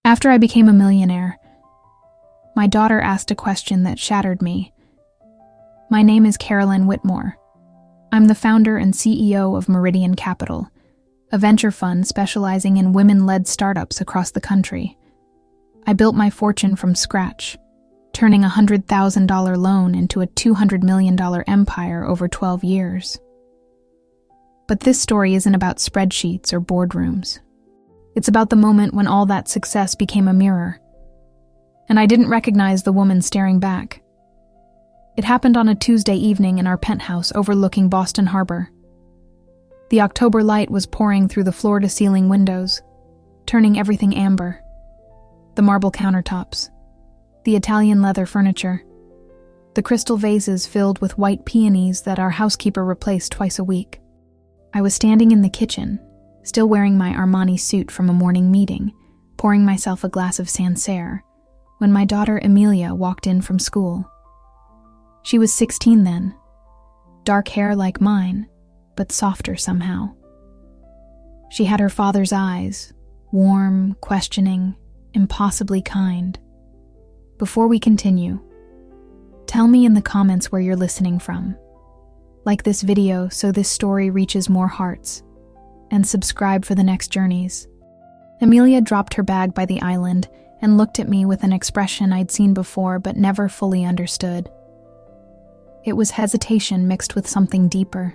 After I became a millionaire, my daughter asked a question that shattered me. My name is Carolyn Whitmore. I'm the founder and CEO of Meridian Capital, a venture fund specializing in women-led startups across the country. I built my fortune from scratch, turning a $100,000 loan into a $200 million empire over 12 years. But this story isn't about spreadsheets or boardrooms. It's about the moment when all that success became a mirror, and I didn't recognize the woman staring back. It happened on a Tuesday evening in our penthouse overlooking Boston Harbor. The October light was pouring through the floor-to-ceiling windows, turning everything amber. The marble countertops, the Italian leather furniture, the crystal vases filled with white peonies that our housekeeper replaced twice a week. I was standing in the kitchen, still wearing my Armani suit from a morning meeting, pouring myself a glass of Sancerre, when my daughter Amelia walked in from school. She was 16 then, dark hair like mine, but softer somehow. She had her father's eyes, warm, questioning, impossibly kind. Before we continue, tell me in the comments where you're listening from. Like this video so this story reaches more hearts, and subscribe for the next journeys. Amelia dropped her bag by the island and looked at me with an expression I'd seen before but never fully understood. It was hesitation mixed with something deeper,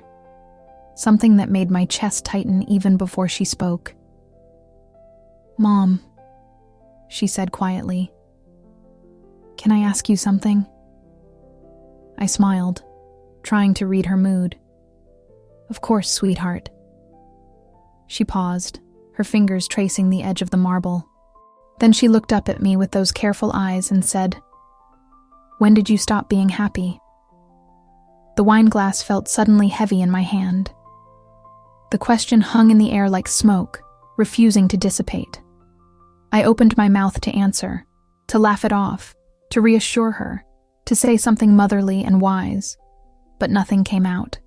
something that made my chest tighten even before she spoke. "Mom," she said quietly, "can I ask you something?" I smiled, trying to read her mood. "Of course, sweetheart." She paused, her fingers tracing the edge of the marble. Then she looked up at me with those careful eyes and said, "When did you stop being happy?" The wine glass felt suddenly heavy in my hand. The question hung in the air like smoke, refusing to dissipate. I opened my mouth to answer, to laugh it off, to reassure her, to say something motherly and wise, but nothing came out.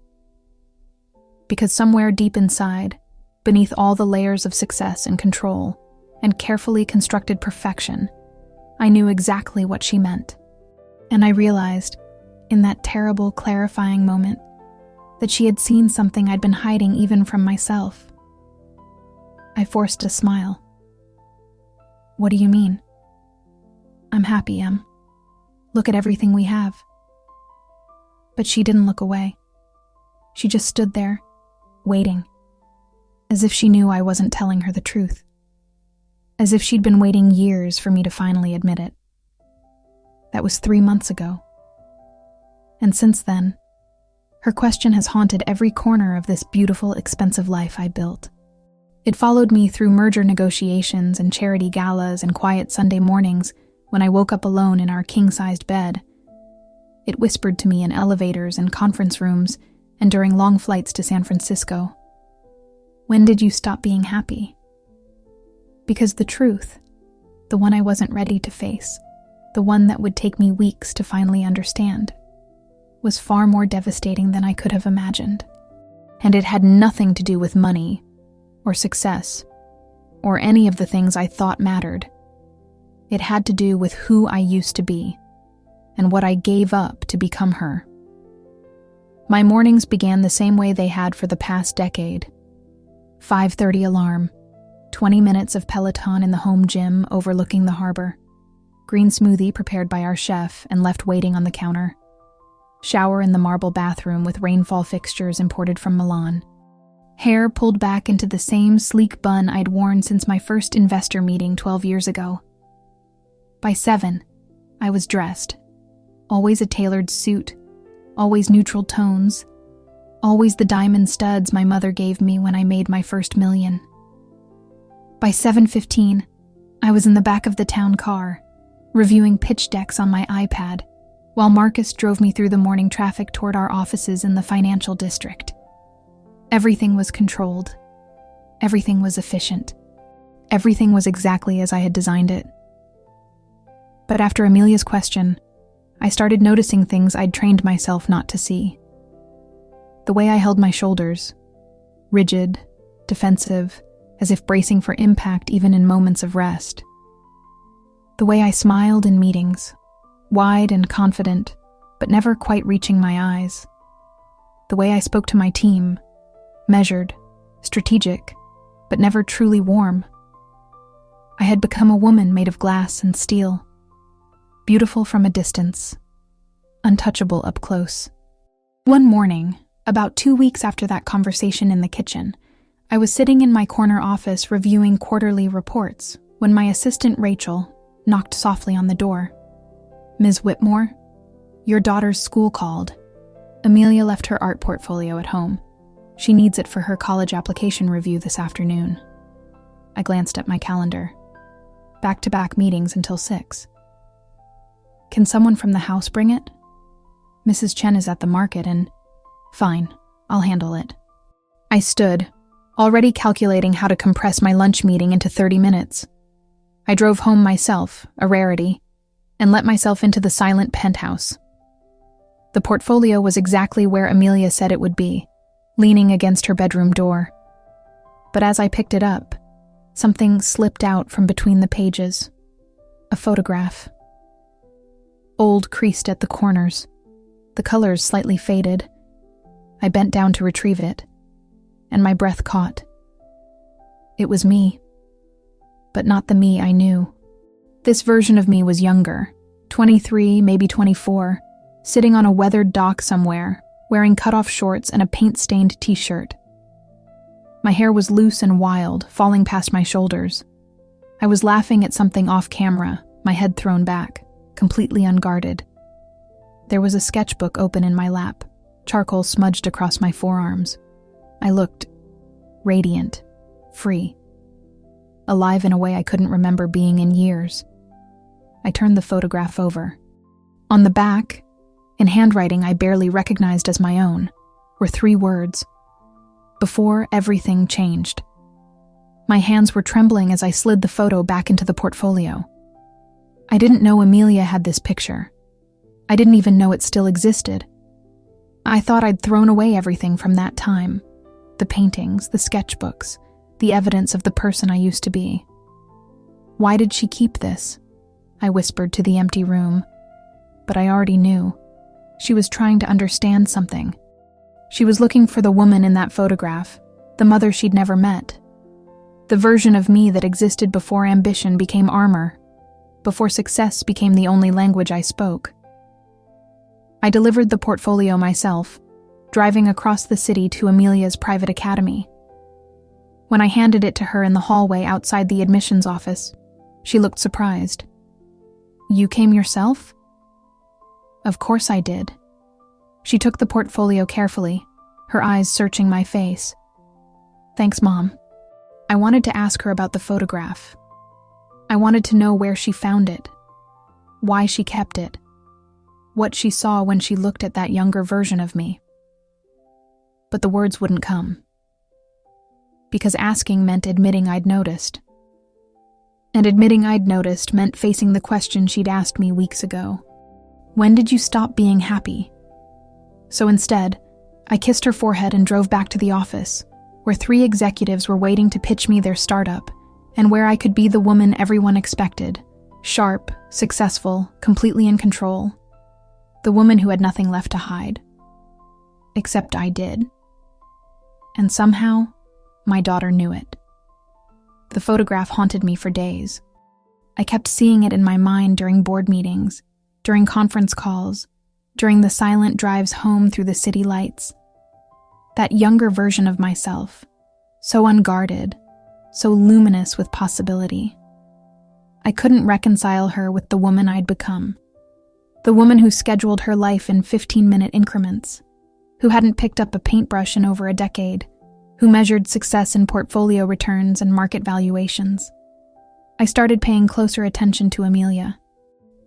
Because somewhere deep inside, beneath all the layers of success and control, and carefully constructed perfection, I knew exactly what she meant. And I realized, in that terrible, clarifying moment, that she had seen something I'd been hiding even from myself. I forced a smile. "What do you mean?" "I'm happy, Em. Look at everything we have." But she didn't look away. She just stood there, waiting, as if she knew I wasn't telling her the truth. As if she'd been waiting years for me to finally admit it. That was 3 months ago. And since then, her question has haunted every corner of this beautiful, expensive life I built. It followed me through merger negotiations and charity galas and quiet Sunday mornings when I woke up alone in our king-sized bed. It whispered to me in elevators and conference rooms and during long flights to San Francisco. When did you stop being happy? Because the truth, the one I wasn't ready to face, the one that would take me weeks to finally understand, was far more devastating than I could have imagined. And it had nothing to do with money, or success, or any of the things I thought mattered. It had to do with who I used to be, and what I gave up to become her. My mornings began the same way they had for the past decade. 5:30 alarm, 20 minutes of Peloton in the home gym overlooking the harbor, green smoothie prepared by our chef and left waiting on the counter, shower in the marble bathroom with rainfall fixtures imported from Milan, hair pulled back into the same sleek bun I'd worn since my first investor meeting 12 years ago. By 7, I was dressed, always a tailored suit, always neutral tones, always the diamond studs my mother gave me when I made my first million. By 7:15, I was in the back of the town car, reviewing pitch decks on my iPad, while Marcus drove me through the morning traffic toward our offices in the financial district. Everything was controlled. Everything was efficient. Everything was exactly as I had designed it. But after Amelia's question, I started noticing things I'd trained myself not to see. The way I held my shoulders, rigid, defensive, as if bracing for impact even in moments of rest. The way I smiled in meetings, wide and confident, but never quite reaching my eyes. The way I spoke to my team, measured, strategic, but never truly warm. I had become a woman made of glass and steel, beautiful from a distance, untouchable up close. One morning, about 2 weeks after that conversation in the kitchen, I was sitting in my corner office reviewing quarterly reports when my assistant Rachel knocked softly on the door. "Ms. Whitmore, your daughter's school called. Amelia left her art portfolio at home. She needs it for her college application review this afternoon." I glanced at my calendar. Back-to-back meetings until 6. "Can someone from the house bring it? Mrs. Chen is at the market and—" "Fine, I'll handle it." I stood, already calculating how to compress my lunch meeting into 30 minutes. I drove home myself, a rarity, and let myself into the silent penthouse. The portfolio was exactly where Amelia said it would be, leaning against her bedroom door. But as I picked it up, something slipped out from between the pages. A photograph. Old, creased at the corners, the colors slightly faded. I bent down to retrieve it, and my breath caught. It was me, but not the me I knew. This version of me was younger, 23, maybe 24, sitting on a weathered dock somewhere, wearing cut-off shorts and a paint-stained t-shirt. My hair was loose and wild, falling past my shoulders. I was laughing at something off camera, my head thrown back, completely unguarded. There was a sketchbook open in my lap, charcoal smudged across my forearms. I looked radiant, free, alive in a way I couldn't remember being in years. I turned the photograph over. On the back, in handwriting I barely recognized as my own, were 3 words: "Before everything changed." My hands were trembling as I slid the photo back into the portfolio. I didn't know Amelia had this picture. I didn't even know it still existed. I thought I'd thrown away everything from that time. The paintings, the sketchbooks, the evidence of the person I used to be. Why did she keep this? I whispered to the empty room. But I already knew. She was trying to understand something. She was looking for the woman in that photograph, the mother she'd never met. The version of me that existed before ambition became armor, before success became the only language I spoke. I delivered the portfolio myself, driving across the city to Amelia's private academy. When I handed it to her in the hallway outside the admissions office, she looked surprised. "You came yourself?" Of course I did. She took the portfolio carefully, her eyes searching my face. "Thanks, Mom." I wanted to ask her about the photograph. I wanted to know where she found it, why she kept it, what she saw when she looked at that younger version of me. But the words wouldn't come. Because asking meant admitting I'd noticed. And admitting I'd noticed meant facing the question she'd asked me weeks ago. When did you stop being happy? So instead, I kissed her forehead and drove back to the office, where 3 executives were waiting to pitch me their startup, and where I could be the woman everyone expected, sharp, successful, completely in control. The woman who had nothing left to hide. Except I did. And somehow, my daughter knew it. The photograph haunted me for days. I kept seeing it in my mind during board meetings, during conference calls, during the silent drives home through the city lights. That younger version of myself, so unguarded, so luminous with possibility. I couldn't reconcile her with the woman I'd become. The woman who scheduled her life in 15-minute increments, who hadn't picked up a paintbrush in over a decade, who measured success in portfolio returns and market valuations. I started paying closer attention to Amelia,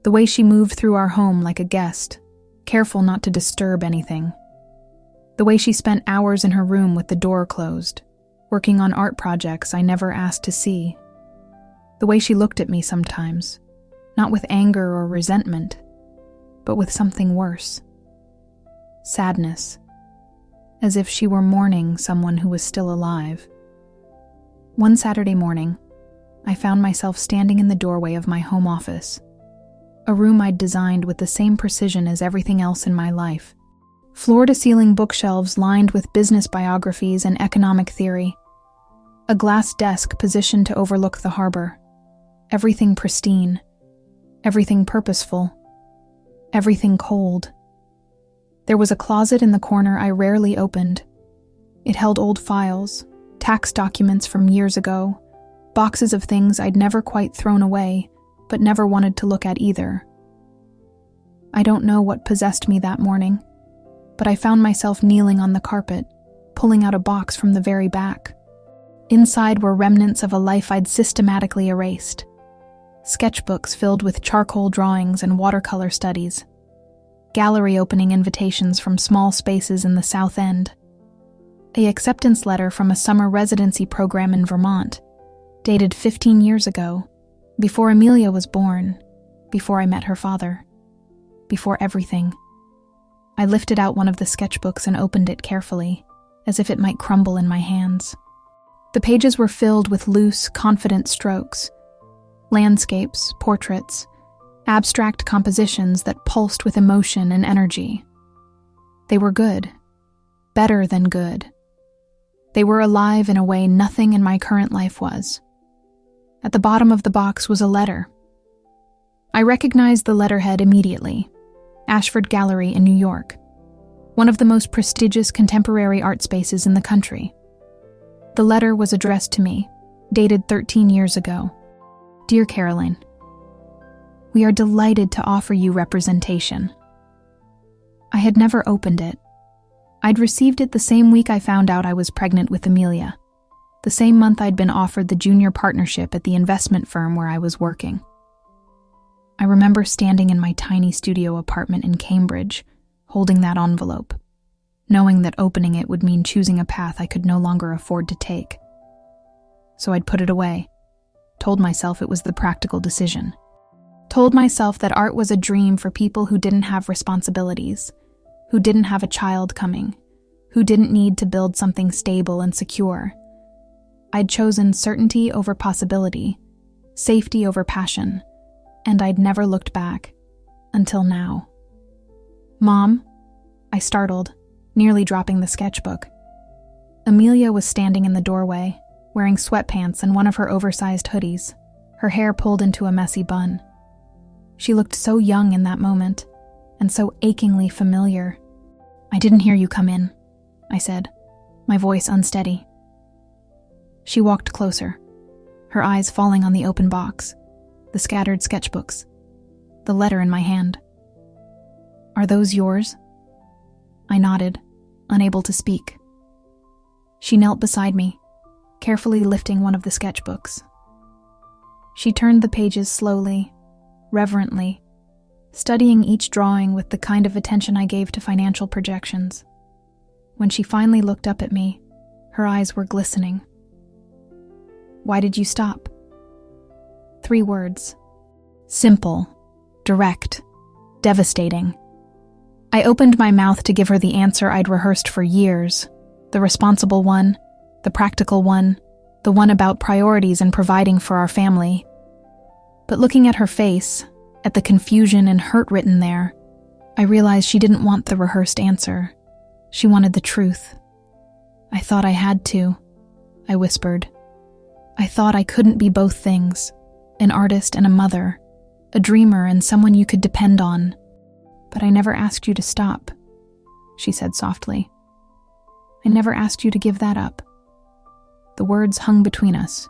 the way she moved through our home like a guest, careful not to disturb anything. The way she spent hours in her room with the door closed, working on art projects I never asked to see. The way she looked at me sometimes, not with anger or resentment, but with something worse. Sadness, as if she were mourning someone who was still alive. One Saturday morning, I found myself standing in the doorway of my home office, a room I'd designed with the same precision as everything else in my life. Floor-to-ceiling bookshelves lined with business biographies and economic theory. A glass desk positioned to overlook the harbor. Everything pristine. Everything purposeful. Everything cold. There was a closet in the corner I rarely opened. It held old files, tax documents from years ago, boxes of things I'd never quite thrown away, but never wanted to look at either. I don't know what possessed me that morning, but I found myself kneeling on the carpet, pulling out a box from the very back. Inside were remnants of a life I'd systematically erased. Sketchbooks filled with charcoal drawings and watercolor studies. Gallery opening invitations from small spaces in the South End. An acceptance letter from a summer residency program in Vermont, dated 15 years ago, before Amelia was born, before I met her father, before everything. I lifted out one of the sketchbooks and opened it carefully, as if it might crumble in my hands. The pages were filled with loose, confident strokes, landscapes, portraits, abstract compositions that pulsed with emotion and energy. They were good, better than good. They were alive in a way nothing in my current life was. At the bottom of the box was a letter. I recognized the letterhead immediately. Ashford Gallery in New York, one of the most prestigious contemporary art spaces in the country. The letter was addressed to me, dated 13 years ago. Dear Caroline, we are delighted to offer you representation. I had never opened it. I'd received it the same week I found out I was pregnant with Amelia, the same month I'd been offered the junior partnership at the investment firm where I was working. I remember standing in my tiny studio apartment in Cambridge, holding that envelope, knowing that opening it would mean choosing a path I could no longer afford to take. So I'd put it away, told myself it was the practical decision, told myself that art was a dream for people who didn't have responsibilities, who didn't have a child coming, who didn't need to build something stable and secure. I'd chosen certainty over possibility, safety over passion, and I'd never looked back, until now. Mom, I startled, nearly dropping the sketchbook. Amelia was standing in the doorway, wearing sweatpants and one of her oversized hoodies, her hair pulled into a messy bun. She looked so young in that moment, and so achingly familiar. I didn't hear you come in, I said, my voice unsteady. She walked closer, her eyes falling on the open box, the scattered sketchbooks, the letter in my hand. Are those yours? I nodded, unable to speak. She knelt beside me, carefully lifting one of the sketchbooks. She turned the pages slowly, reverently, studying each drawing with the kind of attention I gave to financial projections. When she finally looked up at me, her eyes were glistening. Why did you stop? 3 words. Simple, direct, devastating. I opened my mouth to give her the answer I'd rehearsed for years, the responsible one, the practical one, the one about priorities and providing for our family. But looking at her face, at the confusion and hurt written there, I realized she didn't want the rehearsed answer. She wanted the truth. I thought I had to, I whispered. I thought I couldn't be both things, an artist and a mother, a dreamer and someone you could depend on. But I never asked you to stop, she said softly. I never asked you to give that up. The words hung between us,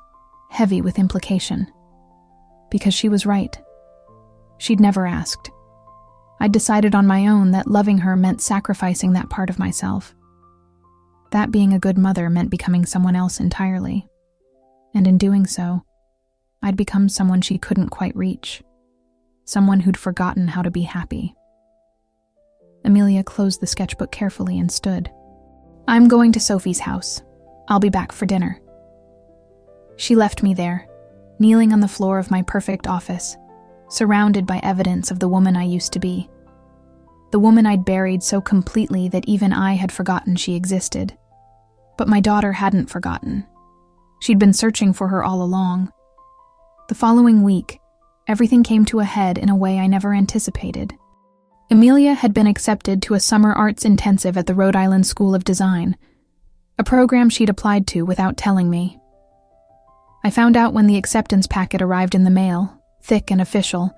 heavy with implication. Because she was right. She'd never asked. I'd decided on my own that loving her meant sacrificing that part of myself. That being a good mother meant becoming someone else entirely. And in doing so, I'd become someone she couldn't quite reach. Someone who'd forgotten how to be happy. Amelia closed the sketchbook carefully and stood. I'm going to Sophie's house. I'll be back for dinner. She left me there, kneeling on the floor of my perfect office, surrounded by evidence of the woman I used to be. The woman I'd buried so completely that even I had forgotten she existed. But my daughter hadn't forgotten. She'd been searching for her all along, The following week, everything came to a head in a way I never anticipated. Amelia had been accepted to a summer arts intensive at the Rhode Island School of Design, a program she'd applied to without telling me. I found out when the acceptance packet arrived in the mail, thick and official,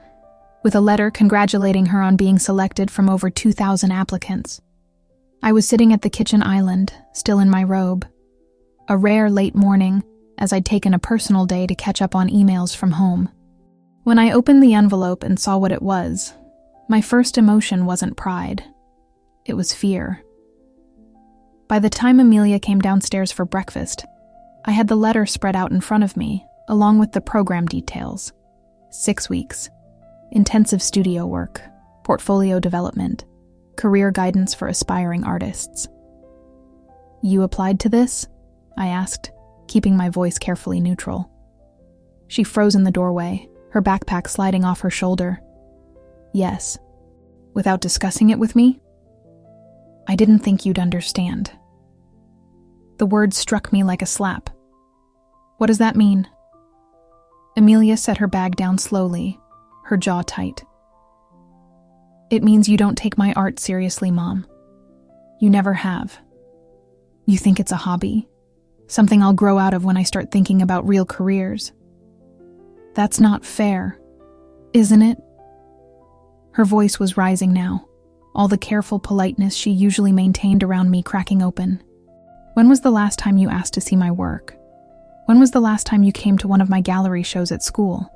with a letter congratulating her on being selected from over 2,000 applicants. I was sitting at the kitchen island, still in my robe. A rare late morning, as I'd taken a personal day to catch up on emails from home. When I opened the envelope and saw what it was, my first emotion wasn't pride. It was fear. By the time Amelia came downstairs for breakfast, I had the letter spread out in front of me, along with the program details. 6 weeks. Intensive studio work, portfolio development, career guidance for aspiring artists. "You applied to this?" I asked, keeping my voice carefully neutral. She froze in the doorway, her backpack sliding off her shoulder. "Yes." "Without discussing it with me?" "I didn't think you'd understand." The words struck me like a slap. "What does that mean?" Amelia set her bag down slowly, her jaw tight. "It means you don't take my art seriously, Mom. You never have. You think it's a hobby, something I'll grow out of when I start thinking about real careers. That's not fair, isn't it?" Her voice was rising now, all the careful politeness she usually maintained around me cracking open. "When was the last time you asked to see my work? When was the last time you came to one of my gallery shows at school?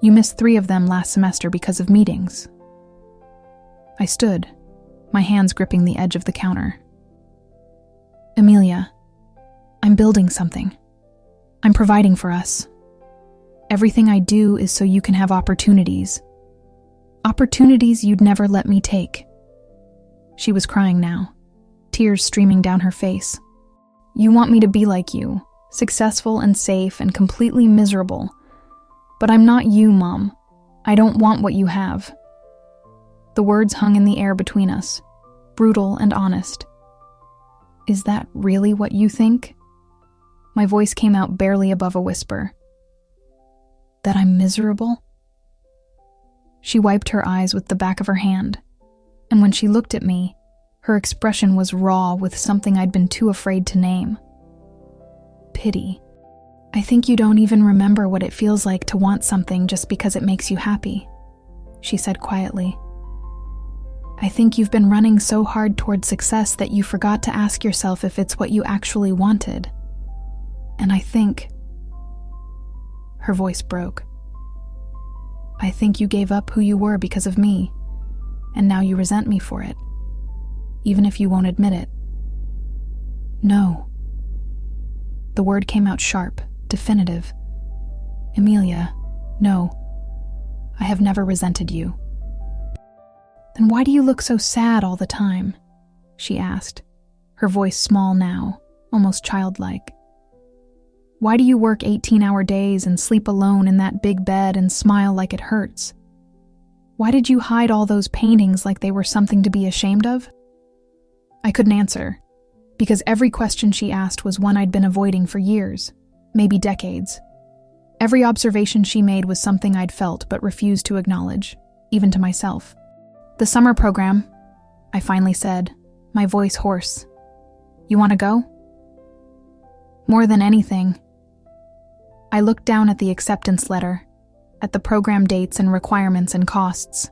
You missed 3 of them last semester because of meetings." I stood, my hands gripping the edge of the counter. "Amelia, I'm building something. I'm providing for us. Everything I do is so you can have opportunities. Opportunities you'd never let me take." She was crying now, tears streaming down her face. "You want me to be like you, successful and safe and completely miserable. But I'm not you, Mom. I don't want what you have." The words hung in the air between us, brutal and honest. "Is that really what you think?" My voice came out barely above a whisper. "That I'm miserable?" She wiped her eyes with the back of her hand, and when she looked at me, her expression was raw with something I'd been too afraid to name. "Pity. I think you don't even remember what it feels like to want something just because it makes you happy," she said quietly. "I think you've been running so hard toward success that you forgot to ask yourself if it's what you actually wanted. And I think..." Her voice broke. "I think you gave up who you were because of me, and now you resent me for it, even if you won't admit it." "No." The word came out sharp, definitive. "Amelia, no. I have never resented you." "Then why do you look so sad all the time?" she asked, her voice small now, almost childlike. "Why do you work 18-hour days and sleep alone in that big bed and smile like it hurts? Why did you hide all those paintings like they were something to be ashamed of?" I couldn't answer, because every question she asked was one I'd been avoiding for years, maybe decades. Every observation she made was something I'd felt but refused to acknowledge, even to myself. "The summer program," I finally said, my voice hoarse. "You want to go?" "More than anything." I looked down at the acceptance letter, at the program dates and requirements and costs.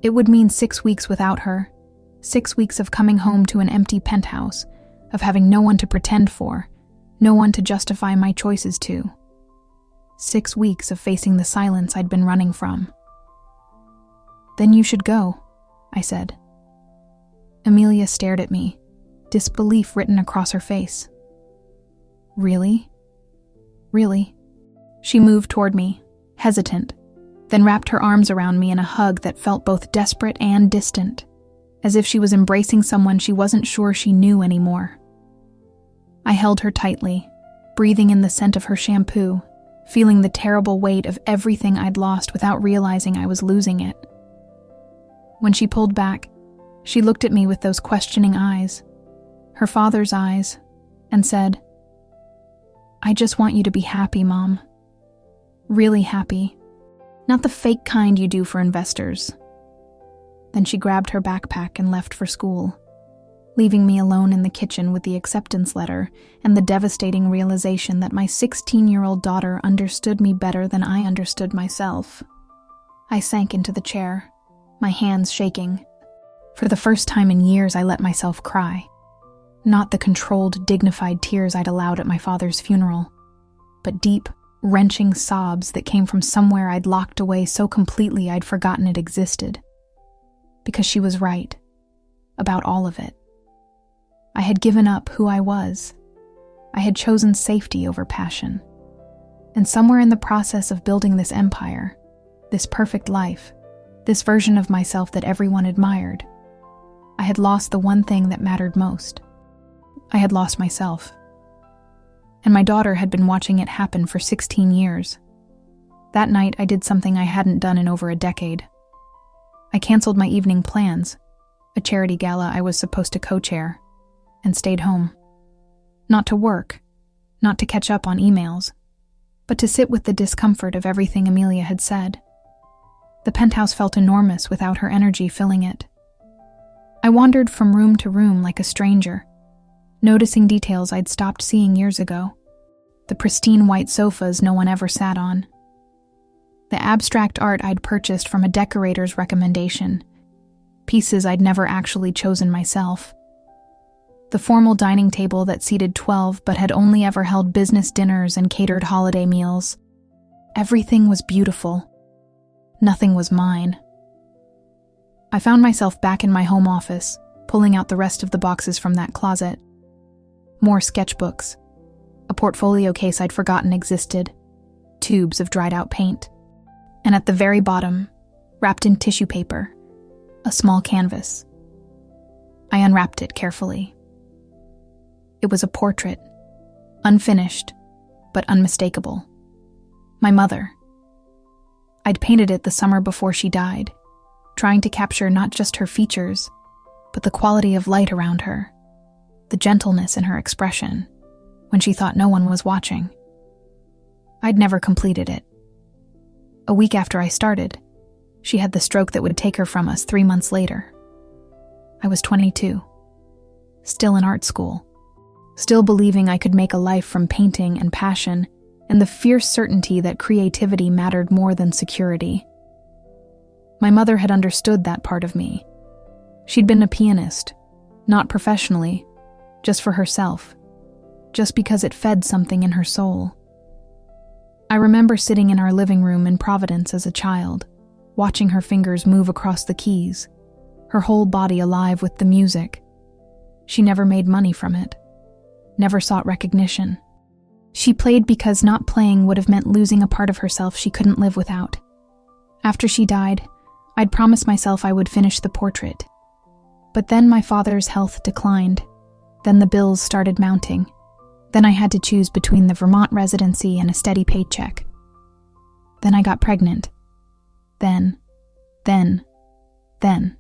It would mean 6 weeks without her, 6 weeks of coming home to an empty penthouse, of having no one to pretend for, no one to justify my choices to. 6 weeks of facing the silence I'd been running from. "Then you should go," I said. Amelia stared at me, disbelief written across her face. "Really? Really?" She moved toward me, hesitant, then wrapped her arms around me in a hug that felt both desperate and distant, as if she was embracing someone she wasn't sure she knew anymore. I held her tightly, breathing in the scent of her shampoo, feeling the terrible weight of everything I'd lost without realizing I was losing it. When she pulled back, she looked at me with those questioning eyes, her father's eyes, and said, "I just want you to be happy, Mom. Really happy. Not the fake kind you do for investors. Then she grabbed her backpack and left for school, leaving me alone in the kitchen with the acceptance letter and the devastating realization that my 16-year-old daughter understood me better than I understood myself. I sank into the chair, my hands shaking. For the first time in years, I let myself cry. Not the controlled, dignified tears I'd allowed at my father's funeral, but deep, wrenching sobs that came from somewhere I'd locked away so completely I'd forgotten it existed. Because she was right, about all of it. I had given up who I was. I had chosen safety over passion. And somewhere in the process of building this empire, this perfect life, this version of myself that everyone admired, I had lost the one thing that mattered most. I had lost myself. And my daughter had been watching it happen for 16 years. That night, I did something I hadn't done in over a decade. I canceled my evening plans, a charity gala I was supposed to co-chair, and stayed home. Not to work, not to catch up on emails, but to sit with the discomfort of everything Amelia had said. The penthouse felt enormous without her energy filling it. I wandered from room to room like a stranger, noticing details I'd stopped seeing years ago. The pristine white sofas no one ever sat on. The abstract art I'd purchased from a decorator's recommendation. Pieces I'd never actually chosen myself. The formal dining table that seated 12 but had only ever held business dinners and catered holiday meals. Everything was beautiful. Nothing was mine. I found myself back in my home office, pulling out the rest of the boxes from that closet. More sketchbooks. A portfolio case I'd forgotten existed. Tubes of dried-out paint. And at the very bottom, wrapped in tissue paper, a small canvas. I unwrapped it carefully. It was a portrait, unfinished, but unmistakable. My mother. I'd painted it the summer before she died, trying to capture not just her features, but the quality of light around her, the gentleness in her expression, when she thought no one was watching. I'd never completed it. A week after I started, she had the stroke that would take her from us 3 months later. I was 22, still in art school, still believing I could make a life from painting and passion, and the fierce certainty that creativity mattered more than security. My mother had understood that part of me. She'd been a pianist, not professionally, just for herself, just because it fed something in her soul. I remember sitting in our living room in Providence as a child, watching her fingers move across the keys, her whole body alive with the music. She never made money from it, never sought recognition. She played because not playing would have meant losing a part of herself she couldn't live without. After she died, I'd promised myself I would finish the portrait. But then my father's health declined. Then the bills started mounting. Then I had to choose between the Vermont residency and a steady paycheck. Then I got pregnant. Then. The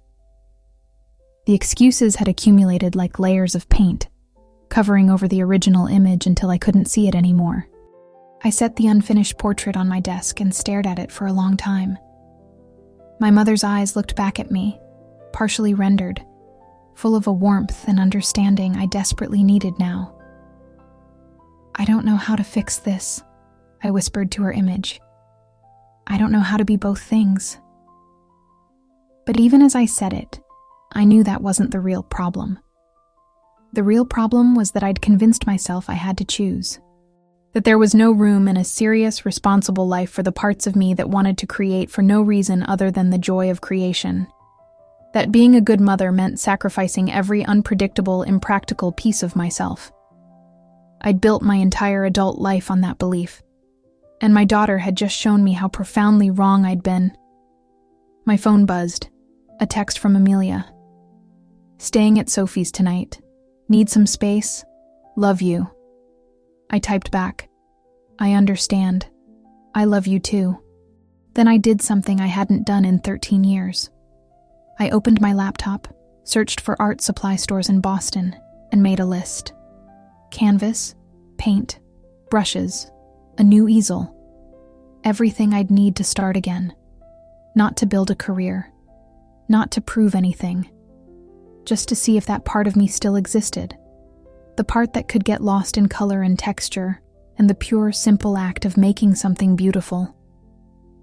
excuses had accumulated like layers of paint, covering over the original image until I couldn't see it anymore. I set the unfinished portrait on my desk and stared at it for a long time. My mother's eyes looked back at me, partially rendered, full of a warmth and understanding I desperately needed now. "I don't know how to fix this," I whispered to her image. "I don't know how to be both things." But even as I said it, I knew that wasn't the real problem. The real problem was that I'd convinced myself I had to choose. That there was no room in a serious, responsible life for the parts of me that wanted to create for no reason other than the joy of creation. That being a good mother meant sacrificing every unpredictable, impractical piece of myself. I'd built my entire adult life on that belief, and my daughter had just shown me how profoundly wrong I'd been. My phone buzzed, a text from Amelia. "Staying at Sophie's tonight. Need some space? Love you." I typed back, "I understand. I love you too." Then I did something I hadn't done in 13 years. I opened my laptop, searched for art supply stores in Boston, and made a list. Canvas, paint, brushes, a new easel. Everything I'd need to start again. Not to build a career. Not to prove anything. Just to see if that part of me still existed. The part that could get lost in color and texture, and the pure, simple act of making something beautiful.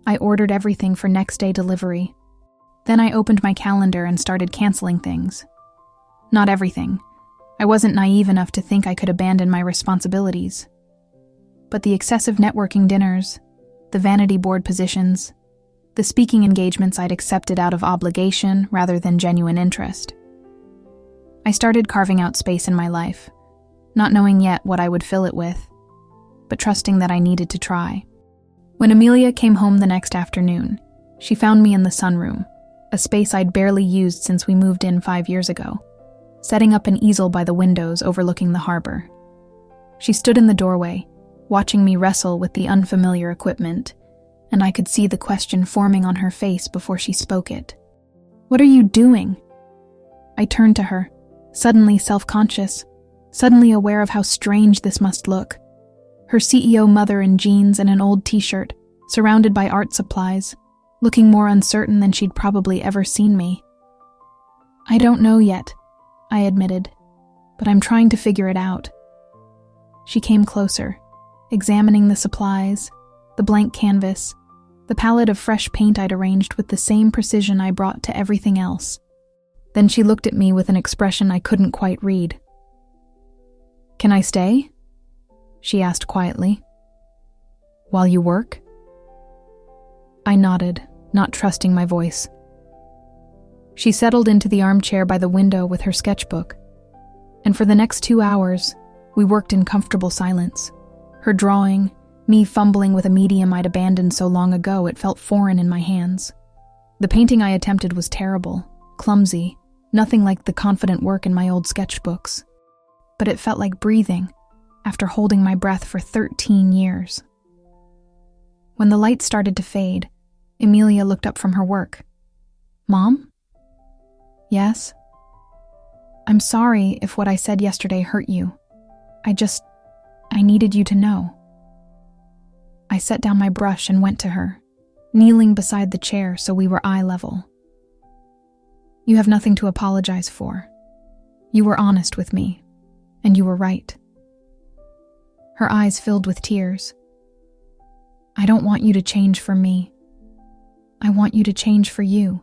I ordered everything for next day delivery. Then I opened my calendar and started canceling things. Not everything. I wasn't naive enough to think I could abandon my responsibilities. But the excessive networking dinners, the vanity board positions, the speaking engagements I'd accepted out of obligation rather than genuine interest. I started carving out space in my life, not knowing yet what I would fill it with, but trusting that I needed to try. When Amelia came home the next afternoon, she found me in the sunroom, a space I'd barely used since we moved in 5 years ago, setting up an easel by the windows overlooking the harbor. She stood in the doorway, watching me wrestle with the unfamiliar equipment, and I could see the question forming on her face before she spoke it. "What are you doing?" I turned to her, suddenly self-conscious, suddenly aware of how strange this must look. Her CEO mother in jeans and an old t-shirt, surrounded by art supplies, looking more uncertain than she'd probably ever seen me. "I don't know yet," I admitted, "but I'm trying to figure it out." She came closer, examining the supplies, the blank canvas, the palette of fresh paint I'd arranged with the same precision I brought to everything else. Then she looked at me with an expression I couldn't quite read. "Can I stay?" she asked quietly. "While you work?" I nodded, not trusting my voice. She settled into the armchair by the window with her sketchbook, and for the next 2 hours, we worked in comfortable silence. Her drawing, me fumbling with a medium I'd abandoned so long ago it felt foreign in my hands. The painting I attempted was terrible, clumsy, nothing like the confident work in my old sketchbooks. But it felt like breathing, after holding my breath for 13 years. When the light started to fade, Amelia looked up from her work. "Mom?" "Yes?" "I'm sorry if what I said yesterday hurt you. I needed you to know." I set down my brush and went to her, kneeling beside the chair so we were eye level. "You have nothing to apologize for. You were honest with me, and you were right." Her eyes filled with tears. "I don't want you to change for me. I want you to change for you."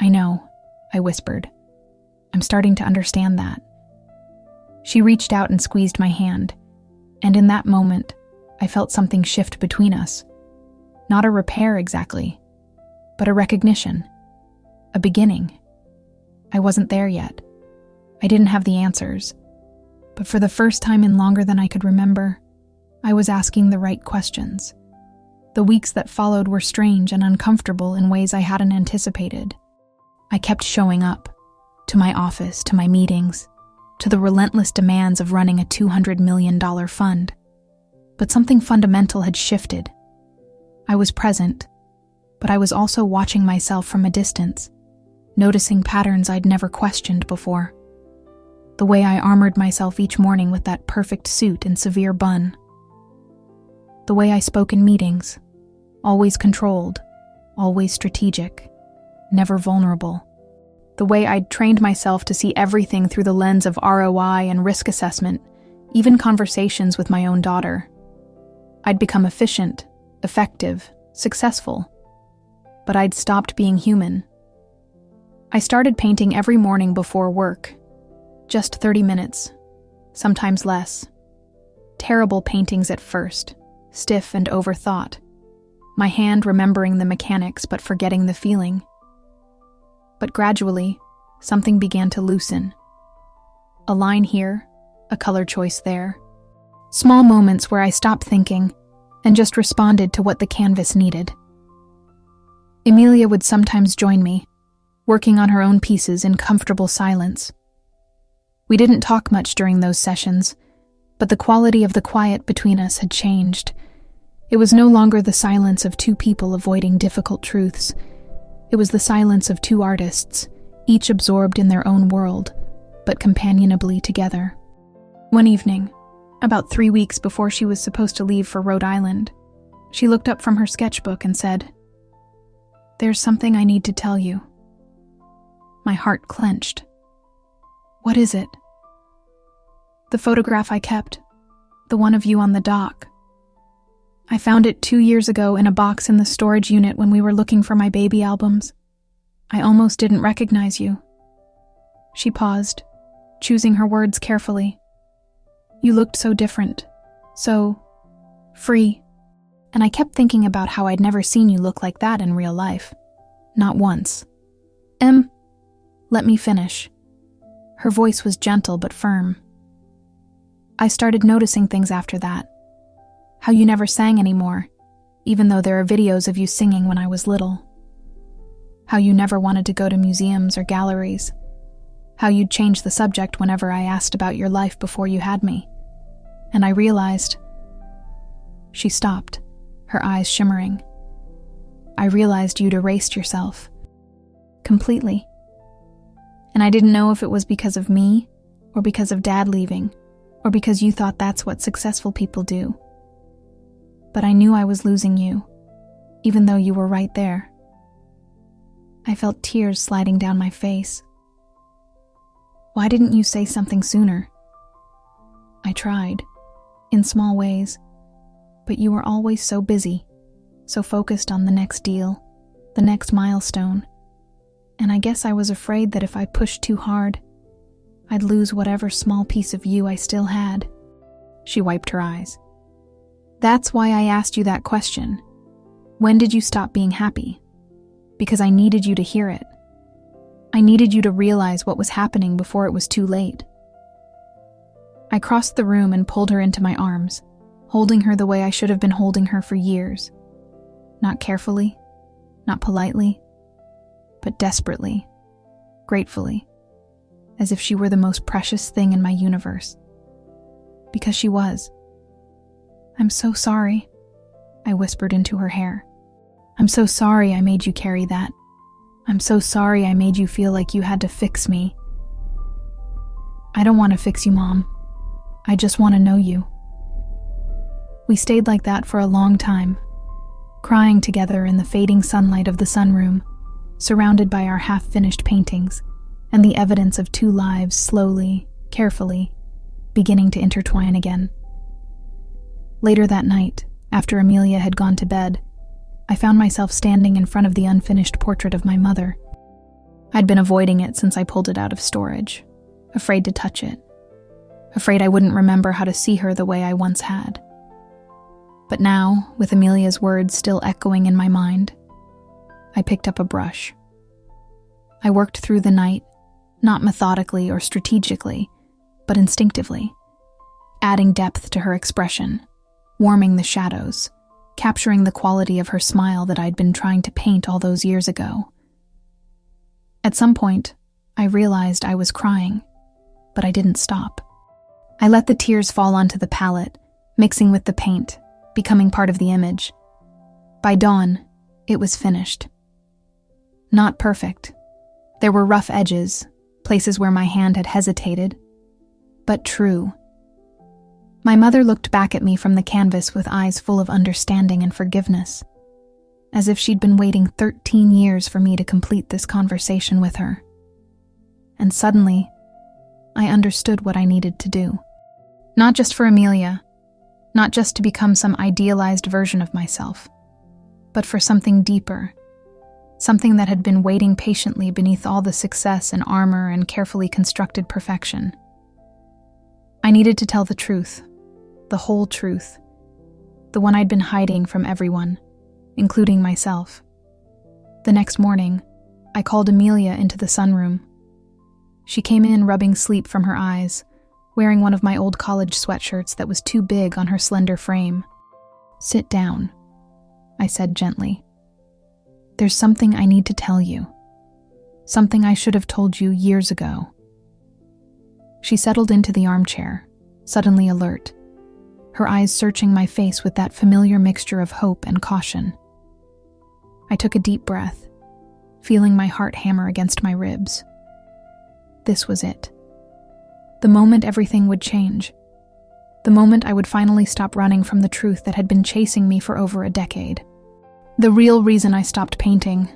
"I know," I whispered. "I'm starting to understand that." She reached out and squeezed my hand, and in that moment, I felt something shift between us. Not a repair exactly, but a recognition, a beginning. I wasn't there yet. I didn't have the answers, but for the first time in longer than I could remember, I was asking the right questions. The weeks that followed were strange and uncomfortable in ways I hadn't anticipated. I kept showing up, to my office, to my meetings, to the relentless demands of running a $200 million fund. But something fundamental had shifted. I was present, but I was also watching myself from a distance, noticing patterns I'd never questioned before. The way I armored myself each morning with that perfect suit and severe bun. The way I spoke in meetings, always controlled, always strategic, never vulnerable. The way I'd trained myself to see everything through the lens of ROI and risk assessment, even conversations with my own daughter. I'd become efficient, effective, successful, but I'd stopped being human. I started painting every morning before work, just 30 minutes, sometimes less. Terrible paintings at first, stiff and overthought, my hand remembering the mechanics but forgetting the feeling. But gradually, something began to loosen. A line here, a color choice there. Small moments where I stopped thinking and just responded to what the canvas needed. Amelia would sometimes join me, working on her own pieces in comfortable silence. We didn't talk much during those sessions, but the quality of the quiet between us had changed. It was no longer the silence of two people avoiding difficult truths. It was the silence of two artists, each absorbed in their own world, but companionably together. One evening, About 3 weeks before she was supposed to leave for Rhode Island, she looked up from her sketchbook and said, "There's something I need to tell you." My heart clenched. "What is it?" "The photograph I kept, the one of you on the dock. I found it 2 years ago in a box in the storage unit when we were looking for my baby albums. I almost didn't recognize you." She paused, choosing her words carefully. "You looked so different, so free, and I kept thinking about how I'd never seen you look like that in real life. Not once." Let me finish." Her voice was gentle but firm. "I started noticing things after that. How you never sang anymore, even though there are videos of you singing when I was little. How you never wanted to go to museums or galleries. How you'd change the subject whenever I asked about your life before you had me. And I realized..." She stopped, her eyes shimmering. "I realized you'd erased yourself. Completely. And I didn't know if it was because of me, or because of Dad leaving, or because you thought that's what successful people do. But I knew I was losing you, even though you were right there." I felt tears sliding down my face. "Why didn't you say something sooner?" "I tried, in small ways, but you were always so busy, so focused on the next deal, the next milestone. And I guess I was afraid that if I pushed too hard, I'd lose whatever small piece of you I still had." She wiped her eyes. "That's why I asked you that question. When did you stop being happy? Because I needed you to hear it. I needed you to realize what was happening before it was too late." I crossed the room and pulled her into my arms, holding her the way I should have been holding her for years. Not carefully, not politely, but desperately, gratefully, as if she were the most precious thing in my universe. Because she was. "I'm so sorry," I whispered into her hair. "I'm so sorry I made you carry that. I'm so sorry I made you feel like you had to fix me." "I don't want to fix you, Mom. I just want to know you." We stayed like that for a long time, crying together in the fading sunlight of the sunroom, surrounded by our half-finished paintings and the evidence of two lives slowly, carefully, beginning to intertwine again. Later that night, after Amelia had gone to bed, I found myself standing in front of the unfinished portrait of my mother. I'd been avoiding it since I pulled it out of storage, afraid to touch it, afraid I wouldn't remember how to see her the way I once had. But now, with Amelia's words still echoing in my mind, I picked up a brush. I worked through the night, not methodically or strategically, but instinctively, adding depth to her expression, warming the shadows, capturing the quality of her smile that I'd been trying to paint all those years ago. At some point, I realized I was crying, but I didn't stop. I let the tears fall onto the palette, mixing with the paint, becoming part of the image. By dawn, it was finished. Not perfect. There were rough edges, places where my hand had hesitated, but true. My mother looked back at me from the canvas with eyes full of understanding and forgiveness, as if she'd been waiting 13 years for me to complete this conversation with her. And suddenly, I understood what I needed to do. Not just for Amelia, not just to become some idealized version of myself, but for something deeper, something that had been waiting patiently beneath all the success and armor and carefully constructed perfection. I needed to tell the truth, the whole truth, the one I'd been hiding from everyone, including myself. The next morning, I called Amelia into the sunroom. She came in rubbing sleep from her eyes, wearing one of my old college sweatshirts that was too big on her slender frame. "Sit down," I said gently. "There's something I need to tell you. Something I should have told you years ago." She settled into the armchair, suddenly alert, her eyes searching my face with that familiar mixture of hope and caution. I took a deep breath, feeling my heart hammer against my ribs. This was it. The moment everything would change. The moment I would finally stop running from the truth that had been chasing me for over a decade. The real reason I stopped painting,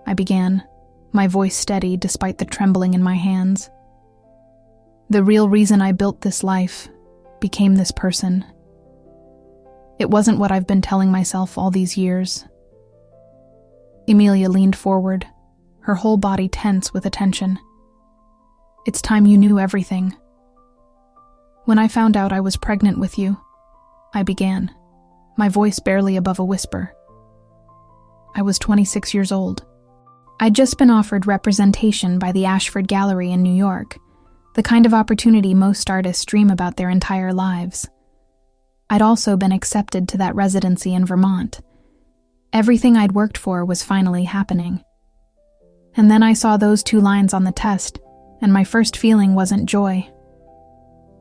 I began, my voice steady despite the trembling in my hands. The real reason I built this life, became this person. It wasn't what I've been telling myself all these years. Emilia leaned forward, her whole body tense with attention. It's time you knew everything. When I found out I was pregnant with you, I began, my voice barely above a whisper. I was 26 years old. I'd just been offered representation by the Ashford Gallery in New York, the kind of opportunity most artists dream about their entire lives. I'd also been accepted to that residency in Vermont. Everything I'd worked for was finally happening. And then I saw those 2 lines on the test, and my first feeling wasn't joy.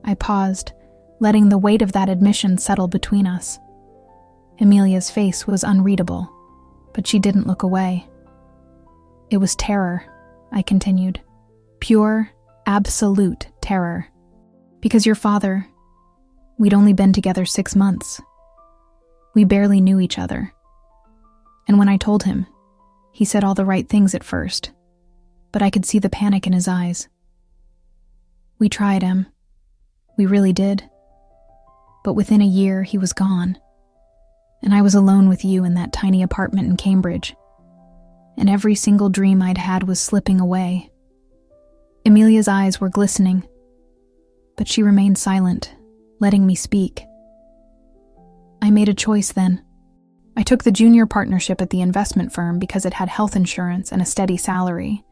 I paused, letting the weight of that admission settle between us. Emilia's face was unreadable, but she didn't look away. It was terror, I continued. Pure, absolute terror. Because your father, we'd only been together 6 months. We barely knew each other. And when I told him, he said all the right things at first, but I could see the panic in his eyes. We tried him. We really did. But within a year, he was gone. And I was alone with you in that tiny apartment in Cambridge. And every single dream I'd had was slipping away. Emilia's eyes were glistening, but she remained silent, letting me speak. I made a choice then. I took the junior partnership at the investment firm because it had health insurance and a steady salary.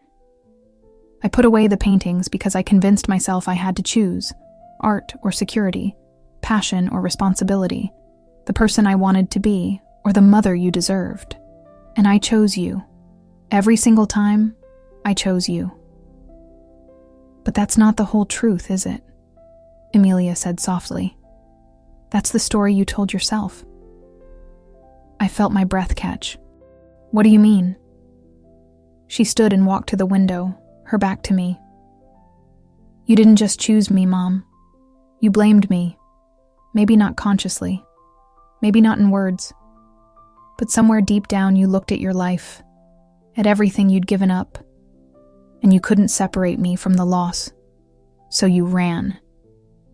I put away the paintings because I convinced myself I had to choose, art or security, passion or responsibility, the person I wanted to be, or the mother you deserved. And I chose you. Every single time, I chose you. But that's not the whole truth, is it? Emilia said softly. That's the story you told yourself. I felt my breath catch. What do you mean? She stood and walked to the window, her back to me. You didn't just choose me, Mom. You blamed me. Maybe not consciously. Maybe not in words. But somewhere deep down you looked at your life, at everything you'd given up, and you couldn't separate me from the loss. So you ran.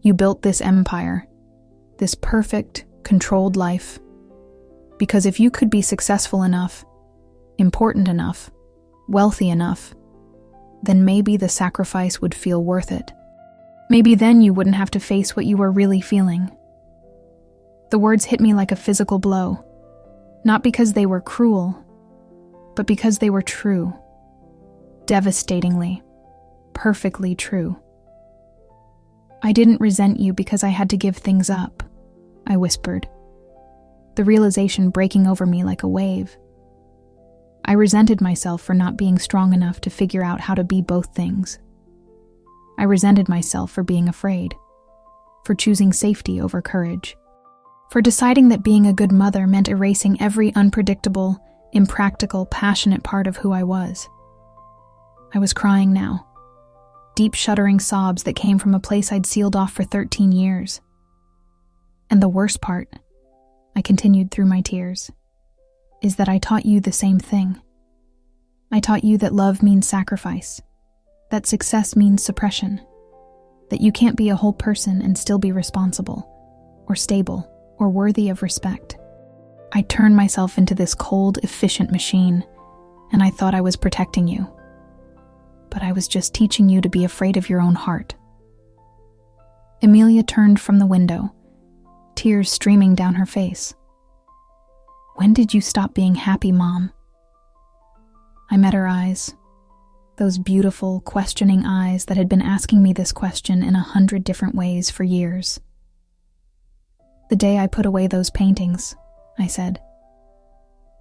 You built this empire, this perfect, controlled life. Because if you could be successful enough, important enough, wealthy enough, then maybe the sacrifice would feel worth it. Maybe then you wouldn't have to face what you were really feeling. The words hit me like a physical blow, not because they were cruel, but because they were true. Devastatingly, perfectly true. I didn't resent you because I had to give things up, I whispered, the realization breaking over me like a wave. I resented myself for not being strong enough to figure out how to be both things. I resented myself for being afraid, for choosing safety over courage, for deciding that being a good mother meant erasing every unpredictable, impractical, passionate part of who I was. I was crying now, deep shuddering sobs that came from a place I'd sealed off for 13 years. And the worst part, I continued through my tears, is that I taught you the same thing. I taught you that love means sacrifice, that success means suppression, that you can't be a whole person and still be responsible, or stable, or worthy of respect. I turned myself into this cold, efficient machine, and I thought I was protecting you. But I was just teaching you to be afraid of your own heart. Emilia turned from the window, tears streaming down her face. When did you stop being happy, Mom? I met her eyes, those beautiful, questioning eyes that had been asking me this question in 100 different ways for years. The day I put away those paintings, I said.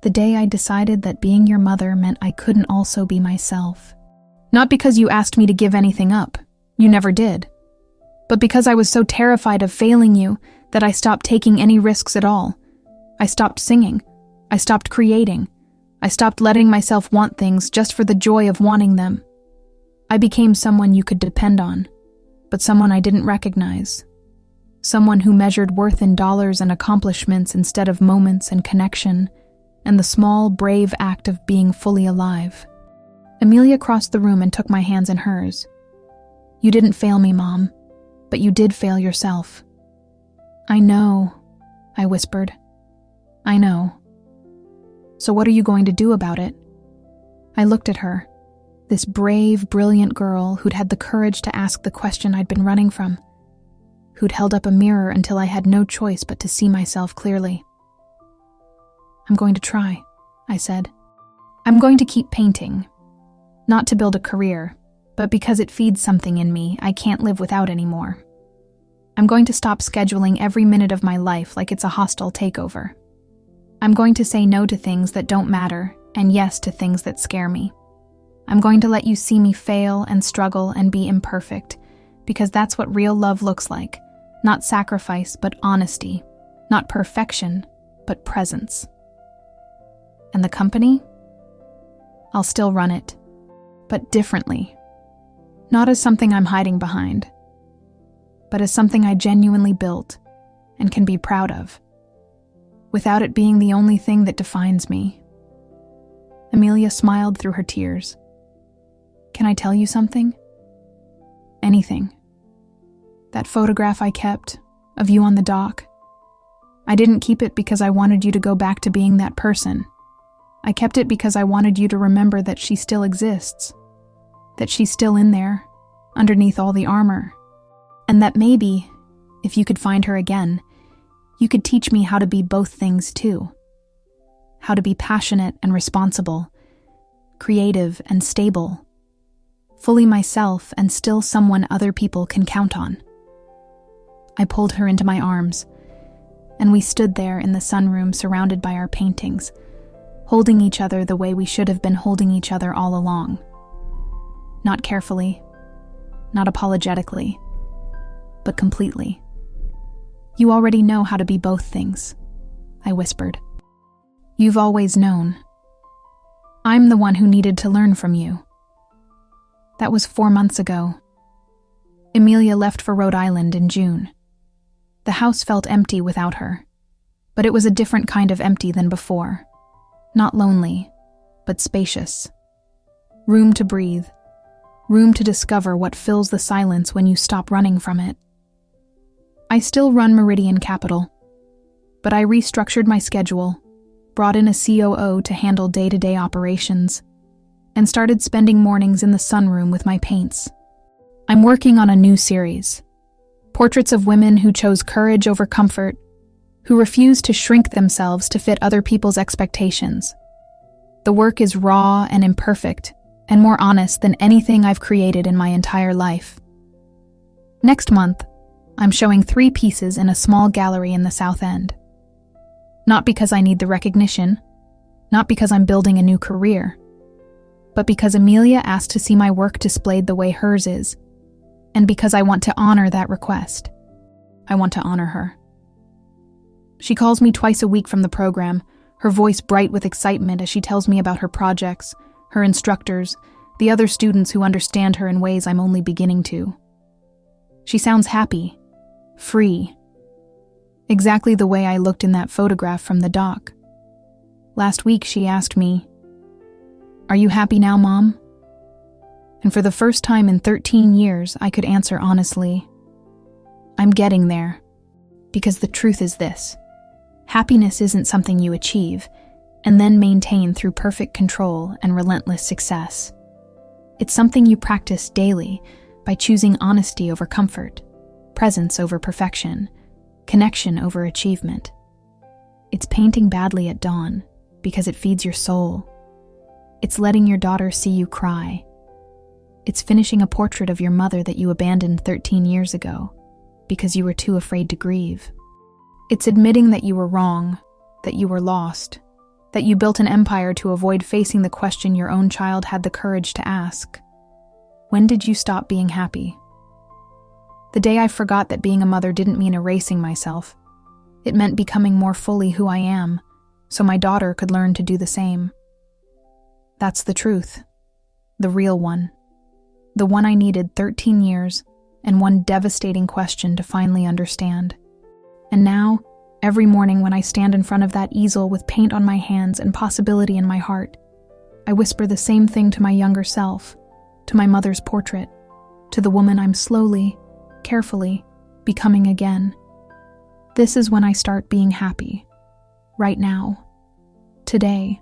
The day I decided that being your mother meant I couldn't also be myself. Not because you asked me to give anything up, you never did, but because I was so terrified of failing you that I stopped taking any risks at all. I stopped singing. I stopped creating. I stopped letting myself want things just for the joy of wanting them. I became someone you could depend on, but someone I didn't recognize. Someone who measured worth in dollars and accomplishments instead of moments and connection, and the small, brave act of being fully alive. Amelia crossed the room and took my hands in hers. "You didn't fail me, Mom, but you did fail yourself." "I know," I whispered. "I know. So what are you going to do about it?" I looked at her, this brave, brilliant girl who'd had the courage to ask the question I'd been running from, who'd held up a mirror until I had no choice but to see myself clearly. "I'm going to try," I said. "I'm going to keep painting. Not to build a career, but because it feeds something in me I can't live without anymore. I'm going to stop scheduling every minute of my life like it's a hostile takeover. I'm going to say no to things that don't matter and yes to things that scare me. I'm going to let you see me fail and struggle and be imperfect, because that's what real love looks like. Not sacrifice, but honesty. Not perfection, but presence. And the company? I'll still run it, but differently. Not as something I'm hiding behind, but as something I genuinely built and can be proud of, without it being the only thing that defines me." Amelia smiled through her tears. "Can I tell you something?" "Anything." "That photograph I kept, of you on the dock, I didn't keep it because I wanted you to go back to being that person. I kept it because I wanted you to remember that she still exists, that she's still in there, underneath all the armor, and that maybe, if you could find her again, you could teach me how to be both things too. How to be passionate and responsible, creative and stable, fully myself and still someone other people can count on." I pulled her into my arms, and we stood there in the sunroom surrounded by our paintings, holding each other the way we should have been holding each other all along. Not carefully, not apologetically, but completely. "You already know how to be both things," I whispered. "You've always known. I'm the one who needed to learn from you." That was 4 months ago. Amelia left for Rhode Island in June. The house felt empty without her, but it was a different kind of empty than before. Not lonely, but spacious. Room to breathe. Room to discover what fills the silence when you stop running from it. I still run Meridian Capital, but I restructured my schedule, brought in a COO to handle day-to-day operations, and started spending mornings in the sunroom with my paints. I'm working on a new series. Portraits of women who chose courage over comfort, who refused to shrink themselves to fit other people's expectations. The work is raw and imperfect, and more honest than anything I've created in my entire life. Next month, I'm showing 3 pieces in a small gallery in the South End. Not because I need the recognition, not because I'm building a new career, but because Amelia asked to see my work displayed the way hers is, and because I want to honor that request. I want to honor her. She calls me twice a week from the program, her voice bright with excitement as she tells me about her projects, her instructors, the other students who understand her in ways I'm only beginning to. She sounds happy, free. Exactly the way I looked in that photograph from the dock. Last week she asked me, "Are you happy now, Mom?" And for the first time in 13 years, I could answer honestly, "I'm getting there." Because the truth is this: happiness isn't something you achieve and then maintain through perfect control and relentless success. It's something you practice daily by choosing honesty over comfort, presence over perfection, connection over achievement. It's painting badly at dawn because it feeds your soul. It's letting your daughter see you cry. It's finishing a portrait of your mother that you abandoned 13 years ago because you were too afraid to grieve. It's admitting that you were wrong, that you were lost, that you built an empire to avoid facing the question your own child had the courage to ask. When did you stop being happy? The day I forgot that being a mother didn't mean erasing myself. It meant becoming more fully who I am, so my daughter could learn to do the same. That's the truth, the real one, the one I needed 13 years and one devastating question to finally understand. And now, every morning when I stand in front of that easel with paint on my hands and possibility in my heart, I whisper the same thing to my younger self, to my mother's portrait, to the woman I'm slowly, carefully, becoming again. This is when I start being happy. Right now. Today.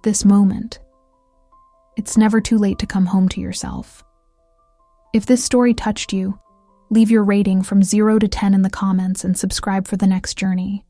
This moment. It's never too late to come home to yourself. If this story touched you, leave your rating from 0 to 10 in the comments and subscribe for the next journey.